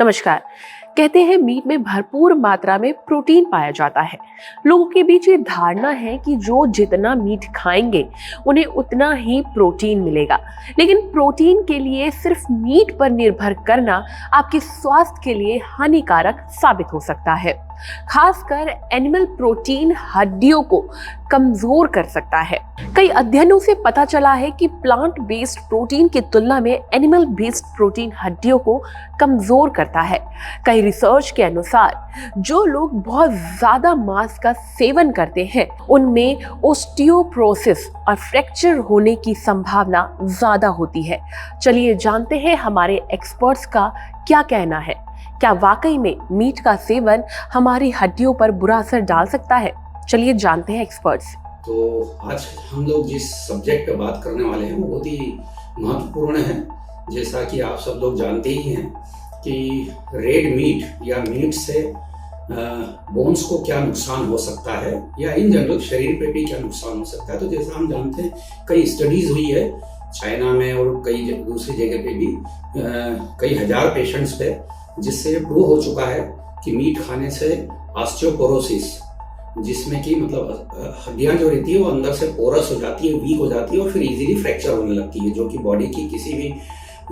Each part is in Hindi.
नमस्कार। कहते हैं मीट में भरपूर मात्रा में प्रोटीन पाया जाता है। लोगों के बीच ये धारणा है कि जो जितना मीट खाएंगे उन्हें उतना ही प्रोटीन मिलेगा। लेकिन प्रोटीन के लिए सिर्फ मीट पर निर्भर करना आपके स्वास्थ्य के लिए हानिकारक साबित हो सकता है। खासकर एनिमल प्रोटीन हड्डियों को कमजोर कर सकता है। कई अध्ययनों से पता चला है कि प्लांट बेस्ड प्रोटीन की तुलना में एनिमल बेस्ड प्रोटीन हड्डियों को कमजोर करता है। कई रिसर्च के अनुसार जो लोग बहुत ज्यादा मांस का सेवन करते हैं उनमें ओस्टियोपोरोसिस और फ्रैक्चर होने की संभावना ज्यादा होती है। चलिए जानते हैं हमारे एक्सपर्ट्स का क्या कहना है। क्या वाकई में मीट का सेवन हमारी हड्डियों पर बुरा असर डाल सकता है? चलिए जानते हैं एक्सपर्ट्स। तो आज हम लोग जिस सब्जेक्ट पे बात करने वाले हैं वो बहुत ही महत्वपूर्ण है। जैसा कि आप सब लोग जानते ही हैं कि रेड मीट या मीट से बोन्स को क्या नुकसान हो सकता है या इन जनरल शरीर पे भी क्या नुकसान हो सकता है। तो जैसा हम जानते हैं कई स्टडीज हुई है चाइना में और कई दूसरी जगह पे भी कई हजार पेशेंट्स पे, जिससे प्रूव हो चुका है कि मीट खाने से ऑस्टियोपोरोसिस, जिसमें कि मतलब हड्डियां जो रहती है वो अंदर से पोरस हो जाती है, वीक हो जाती है और फिर इजीली फ्रैक्चर होने लगती है, जो कि बॉडी की किसी भी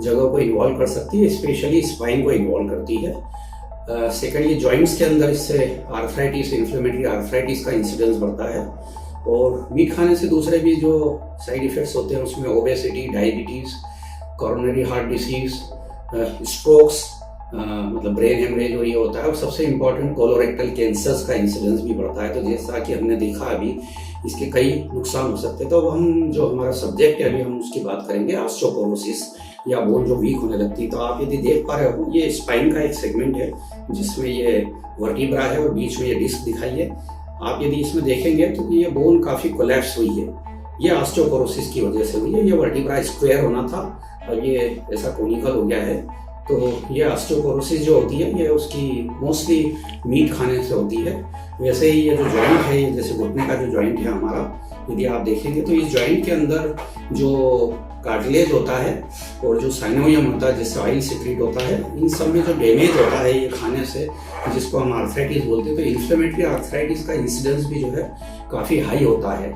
जगह को इन्वॉल्व कर सकती है, स्पेशली स्पाइन को इन्वॉल्व करती है। सेकेंडली जॉइंट्स के अंदर इससे आर्थराइटिस, इन्फ्लेमेटरी आर्थराइटिस का इंसिडेंस बढ़ता है। और मीट खाने से दूसरे भी जो साइड इफेक्ट्स होते हैं उसमें obesity, diabetes, coronary heart disease, strokes, मतलब ब्रेन हेमरेज और ये होता है। और सबसे इम्पोर्टेंट कोलोरेक्टल कैंसर्स का इंसिडेंस भी बढ़ता है। तो जैसा कि हमने देखा अभी इसके कई नुकसान हो सकते हैं। तो अब हम जो हमारा सब्जेक्ट है अभी हम उसकी बात करेंगे, ऑस्टियोपोरोसिस या बोन जो वीक होने लगती है। तो आप यदि देख पा रहे हो ये स्पाइन का एक सेगमेंट है जिसमें ये वर्टिब्रा है और बीच में ये डिस्क दिखाई है। आप यदि इसमें देखेंगे तो ये बोन काफी कोलैप्स हुई है। ये ऑस्टियोपोरोसिस की वजह से हुई है। ये वर्टिब्रा स्क्वायर होना था और ये ऐसा कोनिकल हो गया है। तो ये ऑस्टियोपोरोसिस जो होती है ये उसकी मोस्टली मीट खाने से होती है। वैसे ही ये जो जॉइंट है, ये जैसे घुटने का जो जॉइंट है हमारा, यदि आप देखेंगे तो इस जॉइंट के अंदर जो कार्टिलेज होता है और जो साइनोवियम होता है जिससे ऑयल सिक्रीट होता है, इन सब में जो डैमेज होता है ये खाने से, जिसको हम आर्थराइटिस बोलते हैं, तो इन्फ्लेमेटरी आर्थराइटिस का इंसिडेंस भी जो है काफ़ी हाई होता है।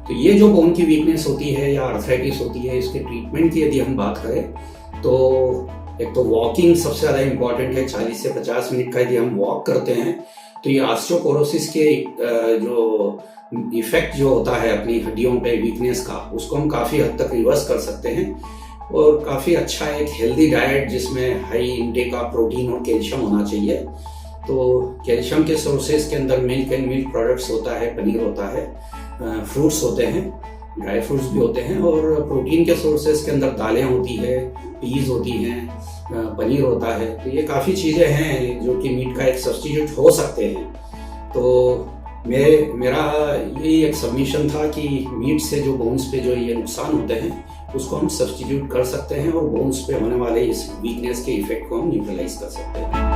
तो ये जो बोन की वीकनेस होती है या आर्थराइटिस होती है, इसके ट्रीटमेंट की यदि हम बात करें तो एक तो वॉकिंग सबसे ज़्यादा इम्पॉर्टेंट है। 40 से 50 मिनट का यदि हम वॉक करते हैं तो ये ऑस्टियोपोरोसिस के जो इफेक्ट जो होता है अपनी हड्डियों पे वीकनेस का, उसको हम काफ़ी हद तक रिवर्स कर सकते हैं। और काफ़ी अच्छा एक हेल्दी डाइट जिसमें हाई इंटेक ऑफ प्रोटीन और कैल्शियम होना चाहिए। तो कैल्शियम के सोर्सेज के अंदर मिल्क एंड मिल्क प्रोडक्ट्स होता है, पनीर होता है, फ्रूट्स होते हैं, ड्राई फ्रूट्स भी होते हैं। और प्रोटीन के सोर्सेज के अंदर दालें होती है, पीज होती हैं, पनीर होता है। तो ये काफ़ी चीज़ें हैं जो कि मीट का एक सब्स्टिट्यूट हो सकते हैं। तो मेरा यही एक सबमिशन था कि मीट से जो बोन्स पे जो ये नुकसान होते हैं उसको हम सब्स्टिट्यूट कर सकते हैं और बोन्स पे होने वाले इस वीकनेस के इफेक्ट को हम न्यूट्रलाइज कर सकते हैं।